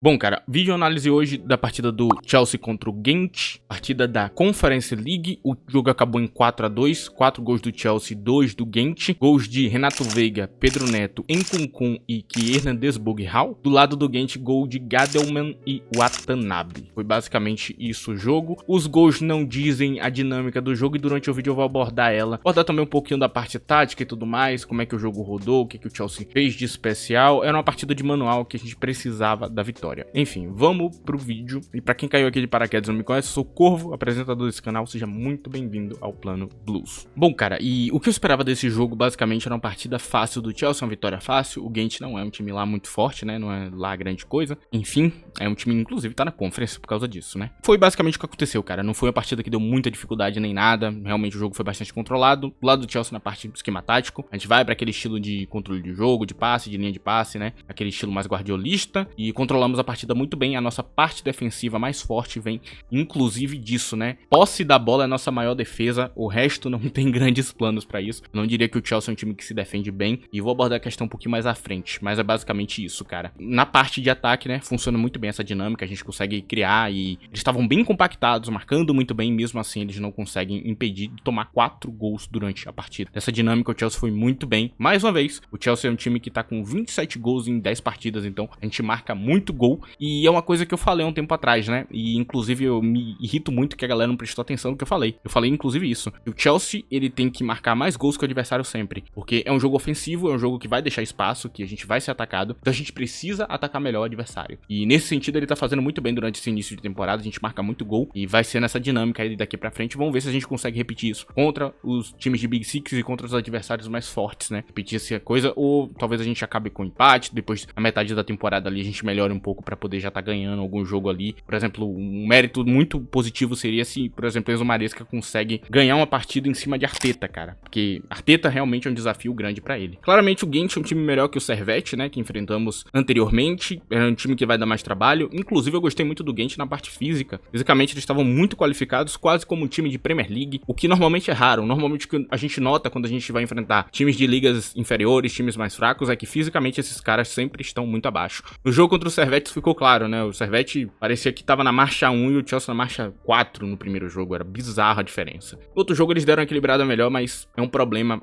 Bom, cara, vídeo análise hoje da partida do Chelsea contra o Ghent, partida da Conference League. O jogo acabou em 4-2, 4 gols do Chelsea, 2 do Ghent, gols de Renato Veiga, Pedro Neto, Nkunku e Hernandez Boghal. Do lado do Ghent, gol de Gadelman e Watanabe. Foi basicamente isso o jogo. Os gols não dizem a dinâmica do jogo e durante o vídeo eu vou abordar ela. Abordar também um pouquinho da parte tática e tudo mais, como é que o jogo rodou, o que o Chelsea fez de especial. Era uma partida de manual que a gente precisava da vitória. Enfim, vamos pro vídeo. E pra quem caiu aqui de paraquedas e não me conhece, eu sou o Corvo, apresentador desse canal. Seja muito bem-vindo ao Plano Blues. Bom, cara, e o que eu esperava desse jogo basicamente era uma partida fácil do Chelsea, uma vitória fácil. O Ghent não é um time lá muito forte, né? Não é lá grande coisa. Enfim, é um time, inclusive, tá na Conference por causa disso, né? Foi basicamente o que aconteceu, cara. Não foi uma partida que deu muita dificuldade nem nada. Realmente o jogo foi bastante controlado. Do lado do Chelsea na parte do esquema tático, a gente vai pra aquele estilo de controle de jogo, de passe, de linha de passe, né? Aquele estilo mais guardiolista. E controlamos a partida muito bem. A nossa parte defensiva mais forte vem inclusive disso, né? Posse da bola é a nossa maior defesa. O resto não tem grandes planos pra isso. Eu não diria que o Chelsea é um time que se defende bem. E vou abordar a questão um pouquinho mais à frente. Mas é basicamente isso, cara. Na parte de ataque, né? Funciona muito bem essa dinâmica. A gente consegue criar e eles estavam bem compactados, marcando muito bem. Mesmo assim, eles não conseguem impedir de tomar 4 gols durante a partida. Nessa dinâmica, o Chelsea foi muito bem. Mais uma vez, o Chelsea é um time que tá com 27 gols em 10 partidas. Então, a gente marca muito gol. E é uma coisa que eu falei um tempo atrás, né? E inclusive eu me irrito muito que a galera não prestou atenção no que eu falei. Eu falei inclusive isso. O Chelsea, ele tem que marcar mais gols que o adversário sempre. Porque é um jogo ofensivo, é um jogo que vai deixar espaço, que a gente vai ser atacado. Então a gente precisa atacar melhor o adversário. E nesse sentido ele tá fazendo muito bem durante esse início de temporada. A gente marca muito gol e vai ser nessa dinâmica aí daqui pra frente. Vamos ver se a gente consegue repetir isso contra os times de Big Six e contra os adversários mais fortes, né? Repetir essa coisa ou talvez a gente acabe com empate. Depois, na metade da temporada ali, a gente melhore um pouco pra poder já tá ganhando algum jogo ali. Por exemplo, um mérito muito positivo seria se, por exemplo, Enzo Maresca consegue ganhar uma partida em cima de Arteta, cara. Porque Arteta realmente é um desafio grande pra ele. Claramente o Ghent é um time melhor que o Servette, né? Que enfrentamos anteriormente. É um time que vai dar mais trabalho. Inclusive, eu gostei muito do Ghent na parte física. Fisicamente, eles estavam muito qualificados, quase como um time de Premier League. O que normalmente é raro. Normalmente, o que a gente nota quando a gente vai enfrentar times de ligas inferiores, times mais fracos, é que fisicamente esses caras sempre estão muito abaixo. No jogo contra o Servette ficou claro, né? O Servette parecia que tava na marcha 1 e o Chelsea na marcha 4 no primeiro jogo. Era bizarra a diferença. No outro jogo eles deram uma equilibrada melhor, mas é um problema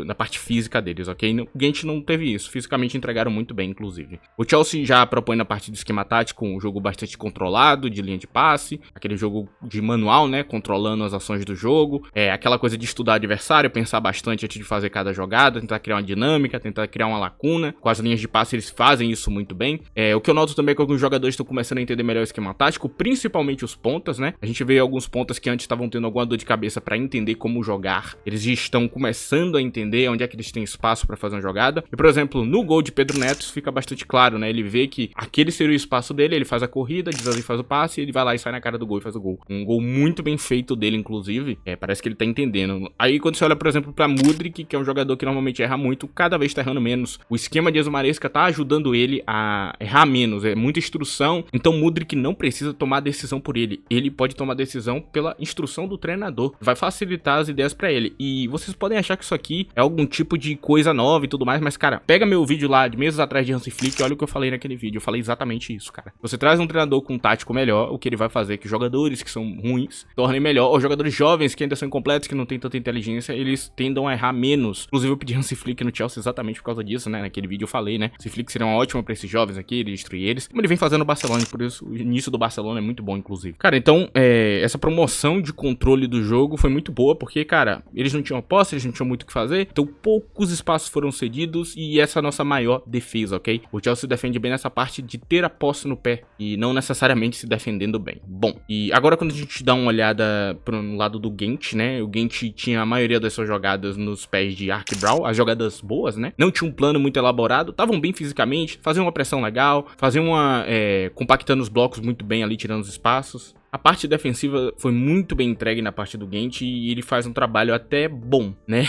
da parte física deles, ok? O Ghent não teve isso. Fisicamente entregaram muito bem, inclusive. O Chelsea já propõe na parte do esquema tático um jogo bastante controlado, de linha de passe. Aquele jogo de manual, né? Controlando as ações do jogo. É aquela coisa de estudar o adversário, pensar bastante antes de fazer cada jogada, tentar criar uma dinâmica, tentar criar uma lacuna. Com as linhas de passe eles fazem isso muito bem. O que eu noto também é que alguns jogadores estão começando a entender melhor o esquema tático, principalmente os pontas, né? A gente vê alguns pontas que antes estavam tendo alguma dor de cabeça pra entender como jogar. Eles já estão começando a entender onde é que eles têm espaço pra fazer uma jogada. E, por exemplo, no gol de Pedro Neto, isso fica bastante claro, né? Ele vê que aquele seria o espaço dele, ele faz a corrida, Dizazi faz o passe, ele vai lá e sai na cara do gol e faz o gol. Um gol muito bem feito dele, inclusive. Parece que ele tá entendendo. Aí, quando você olha, por exemplo, pra Mudryk, que é um jogador que normalmente erra muito, cada vez tá errando menos. O esquema de Enzo Maresca tá ajudando ele a errar menos. É muita instrução. Então, Mudryk não precisa tomar decisão por ele. Ele pode tomar decisão pela instrução do treinador. Vai facilitar as ideias pra ele. E vocês podem achar que isso aqui é algum tipo de coisa nova e tudo mais, mas, cara, pega meu vídeo lá de meses atrás de Hansi Flick e olha o que eu falei naquele vídeo. Eu falei exatamente isso, cara. Você traz um treinador com um tático melhor, o que ele vai fazer é que jogadores que são ruins tornem melhor, ou jogadores jovens que ainda são incompletos, que não têm tanta inteligência, eles tendam a errar menos. Inclusive, eu pedi Hansi Flick no Chelsea exatamente por causa disso, né? Naquele vídeo eu falei, né? Hansi Flick seria uma ótima pra esses jovens aqui, ele destruir eles. Como ele vem fazendo no Barcelona, por isso o início do Barcelona é muito bom, inclusive. Cara, então, essa promoção de controle do jogo foi muito boa, porque, cara, eles não tinham posse, eles não tinham muito o que fazer, então poucos espaços foram cedidos e essa é a nossa maior defesa, ok? O Chelsea se defende bem nessa parte de ter a posse no pé e não necessariamente se defendendo bem. Bom, e agora quando a gente dá uma olhada pro lado do Ghent, né? O Ghent tinha a maioria das suas jogadas nos pés de Archie Brown, as jogadas boas, né? Não tinha um plano muito elaborado, estavam bem fisicamente, faziam uma pressão legal, faziam uma... compactando os blocos muito bem ali, tirando os espaços. A parte defensiva foi muito bem entregue na parte do Gent e ele faz um trabalho até bom, né?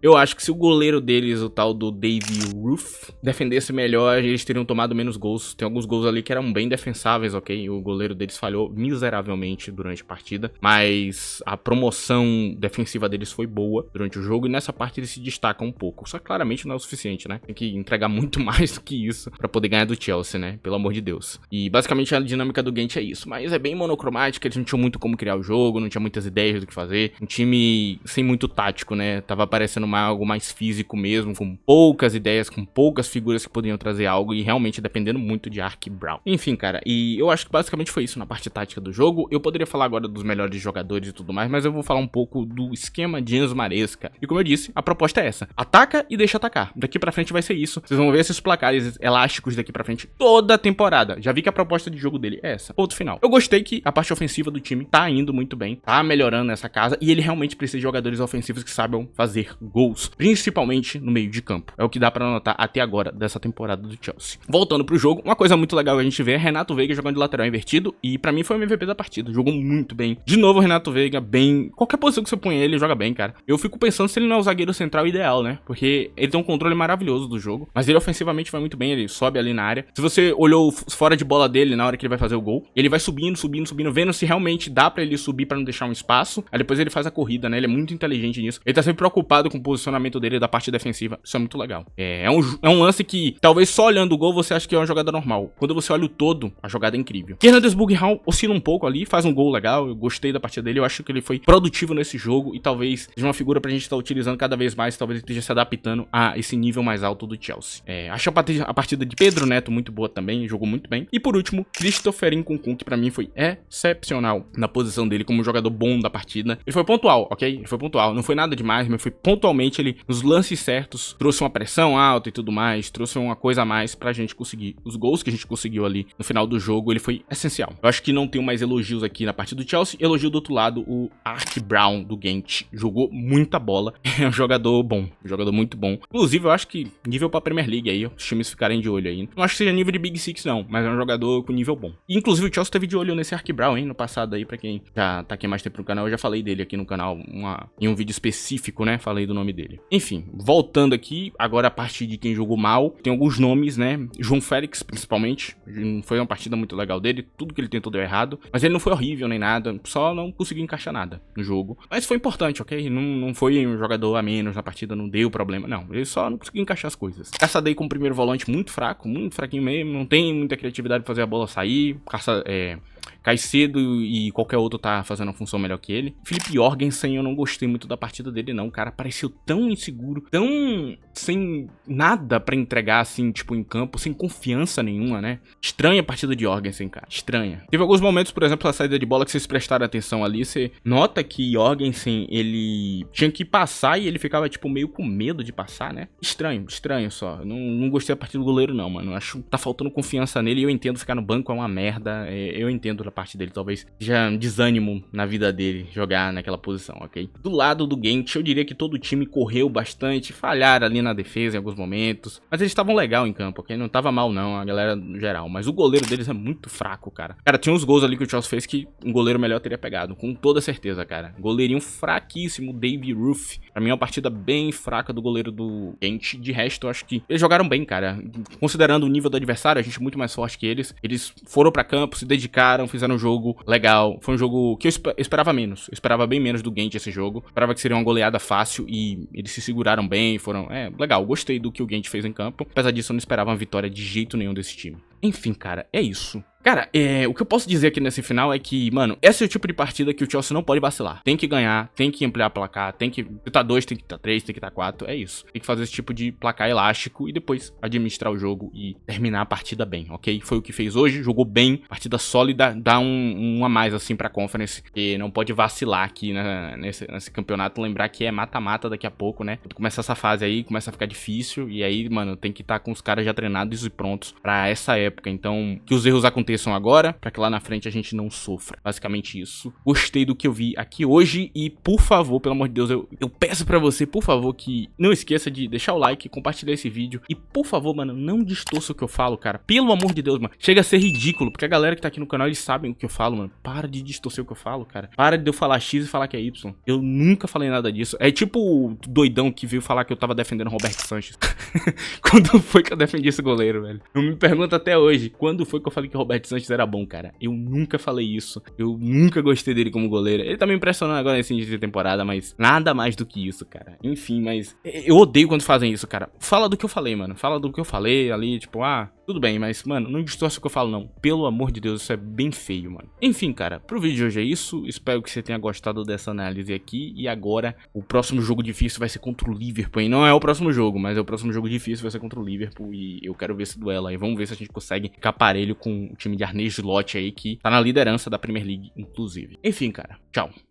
Eu acho que se o goleiro deles, o tal do Davy Roof, defendesse melhor, eles teriam tomado menos gols. Tem alguns gols ali que eram bem defensáveis, ok? O goleiro deles falhou miseravelmente durante a partida, mas a promoção defensiva deles foi boa durante o jogo e nessa parte eles se destacam um pouco. Só que claramente não é o suficiente, né? Tem que entregar muito mais do que isso pra poder ganhar do Chelsea, né? Pelo amor de Deus. E basicamente a dinâmica do Gent é isso, mas é bem monocromática, eles não tinham muito como criar o jogo, não tinha muitas ideias do que fazer. Um time sem muito tático, né? Tava parecendo algo mais físico mesmo, com poucas ideias, com poucas figuras que poderiam trazer algo e realmente dependendo muito de Ark Brown. Enfim, cara, e eu acho que basicamente foi isso na parte tática do jogo. Eu poderia falar agora dos melhores jogadores e tudo mais, mas eu vou falar um pouco do esquema de Enzo Maresca. E como eu disse, a proposta é essa: ataca e deixa atacar. Daqui pra frente vai ser isso. Vocês vão ver esses placares elásticos daqui pra frente toda a temporada. Já vi que a proposta de jogo dele é essa. Ponto final. Eu gostei que a parte ofensiva do time tá indo muito bem, tá melhorando essa casa e ele realmente precisa de jogadores ofensivos que saibam fazer gols, principalmente no meio de campo. É o que dá pra notar até agora dessa temporada do Chelsea. Voltando pro jogo, uma coisa muito legal que a gente vê é Renato Veiga jogando de lateral invertido e pra mim foi o MVP da partida. Jogou muito bem. De novo, o Renato Veiga bem... Qualquer posição que você põe ele joga bem, cara. Eu fico pensando se ele não é o zagueiro central ideal, né? Porque ele tem um controle maravilhoso do jogo, mas ele ofensivamente vai muito bem, ele sobe ali na área. Se você olhou fora de bola dele na hora que ele vai fazer o gol, ele vai subindo, vendo se realmente dá pra ele subir pra não deixar um espaço. Aí depois ele faz a corrida, né? Ele é muito inteligente nisso. Ele tá sempre preocupado com o posicionamento dele da parte defensiva. Isso é muito legal. É um lance que, talvez só olhando o gol, você acha que é uma jogada normal. Quando você olha o todo, a jogada é incrível. Hernandez Bughal oscila um pouco ali, faz um gol legal. Eu gostei da partida dele. Eu acho que ele foi produtivo nesse jogo e talvez seja uma figura pra gente estar utilizando cada vez mais. Talvez ele esteja se adaptando a esse nível mais alto do Chelsea. Acho a partida de Pedro Neto muito boa também. Jogou muito bem. E por último, Christopher Nkunku, que pra mim foi excepcional na posição dele como jogador bom da partida. Ele foi pontual, ok? Ele foi pontual. Não foi nada demais, mas foi pontualmente ele, nos lances certos, trouxe uma pressão alta e tudo mais, trouxe uma coisa a mais pra gente conseguir. Os gols que a gente conseguiu ali no final do jogo, ele foi essencial. Eu acho que não tenho mais elogios aqui na parte do Chelsea. Elogio do outro lado, o Ark Brown do Gent. Jogou muita bola. É um jogador bom. Um jogador muito bom. Inclusive, eu acho que nível pra Premier League aí, os times ficarem de olho aí. Não acho que seja nível de Big Six, não, mas é um jogador com nível bom. E, inclusive, o Chelsea teve de olho nesse Ark Brown, hein, no passado aí, pra quem já tá aqui mais tempo no canal. Eu já falei dele aqui no canal em um vídeo específico, né? Falei do nome dele. Enfim, voltando aqui, agora a parte de quem jogou mal. Tem alguns nomes, né? João Félix, principalmente. Não foi uma partida muito legal dele. Tudo que ele tentou deu errado. Mas ele não foi horrível nem nada. Só não conseguiu encaixar nada no jogo. Mas foi importante, ok? Não foi um jogador a menos na partida, não deu problema. Não, ele só não conseguiu encaixar as coisas. Caçadei com o primeiro volante muito fraco, muito fraquinho mesmo. Não tem muita criatividade pra fazer a bola sair. Caicedo e qualquer outro tá fazendo uma função melhor que ele. Felipe Jorgensen, eu não gostei muito da partida dele não, o cara pareceu tão inseguro, tão sem nada pra entregar assim, tipo, em campo, sem confiança nenhuma, né? Estranha a partida de Jorgensen, cara, estranha. Teve alguns momentos, por exemplo, a saída de bola que vocês prestaram atenção ali, você nota que Jorgensen, ele tinha que passar e ele ficava, tipo, meio com medo de passar, né? Estranho só. Não gostei da partida do goleiro não, mano. Acho que tá faltando confiança nele e eu entendo ficar no banco é uma merda, eu entendo da parte dele, talvez seja um desânimo na vida dele jogar naquela posição, ok? Do lado do Gent, eu diria que todo o time correu bastante, falharam ali na defesa em alguns momentos, mas eles estavam legal em campo, ok? Não tava mal não, a galera no geral, mas o goleiro deles é muito fraco, cara. Cara, tinha uns gols ali que o Chelsea fez que um goleiro melhor teria pegado, com toda certeza, cara. Goleirinho fraquíssimo, Davy Roof. Pra mim é uma partida bem fraca do goleiro do Gent. De resto, eu acho que eles jogaram bem, cara. Considerando o nível do adversário, a gente é muito mais forte que eles. Eles foram pra campo, se dedicaram, fizeram um jogo legal. Foi um jogo que eu esperava menos. Eu esperava bem menos do Gent esse jogo. Esperava que seria uma goleada fácil e eles se seguraram bem, foram... legal, gostei do que o Gent fez em campo. Apesar disso, eu não esperava uma vitória de jeito nenhum desse time. Enfim, cara, é isso. Cara, o que eu posso dizer aqui nesse final é que, mano, esse é o tipo de partida que o Chelsea não pode vacilar. Tem que ganhar, tem que ampliar placar, tem que tá 2, tem que tá 3, tem que tá 4, é isso. Tem que fazer esse tipo de placar elástico e depois administrar o jogo e terminar a partida bem, ok? Foi o que fez hoje, jogou bem, partida sólida, dá um a mais assim pra Conference, e não pode vacilar aqui nesse campeonato, lembrar que é mata-mata daqui a pouco, né? Quando começa essa fase aí, começa a ficar difícil e aí, mano, tem que estar com os caras já treinados e prontos pra essa época época. Então, que os erros aconteçam agora, pra que lá na frente a gente não sofra. Basicamente isso. Gostei do que eu vi aqui hoje e, por favor, pelo amor de Deus, eu peço pra você, por favor, que não esqueça de deixar o like, compartilhar esse vídeo e, por favor, mano, não distorça o que eu falo, cara. Pelo amor de Deus, mano. Chega a ser ridículo, porque a galera que tá aqui no canal, eles sabem o que eu falo, mano. Para de distorcer o que eu falo, cara. Para de eu falar X e falar que é Y. Eu nunca falei nada disso. É tipo o doidão que veio falar que eu tava defendendo o Roberto Sanches. Quando foi que eu defendi esse goleiro, velho? Eu me pergunto até hoje, quando foi que eu falei que o Roberto Sanches era bom, cara? Eu nunca falei isso. Eu nunca gostei dele como goleiro. Ele tá me impressionando agora nesse início de temporada, mas nada mais do que isso, cara. Enfim, mas eu odeio quando fazem isso, cara. Fala do que eu falei, mano. Fala do que eu falei ali, tipo, tudo bem, mas, mano, não distorce o que eu falo, não. Pelo amor de Deus, isso é bem feio, mano. Enfim, cara, pro vídeo de hoje é isso. Espero que você tenha gostado dessa análise aqui. E agora, o próximo jogo difícil vai ser contra o Liverpool, hein? Não é o próximo jogo, mas é o próximo jogo difícil, vai ser contra o Liverpool. E eu quero ver esse duelo aí. Vamos ver se a gente consegue ficar parelho com o time de Arne Slot aí, que tá na liderança da Premier League, inclusive. Enfim, cara, tchau.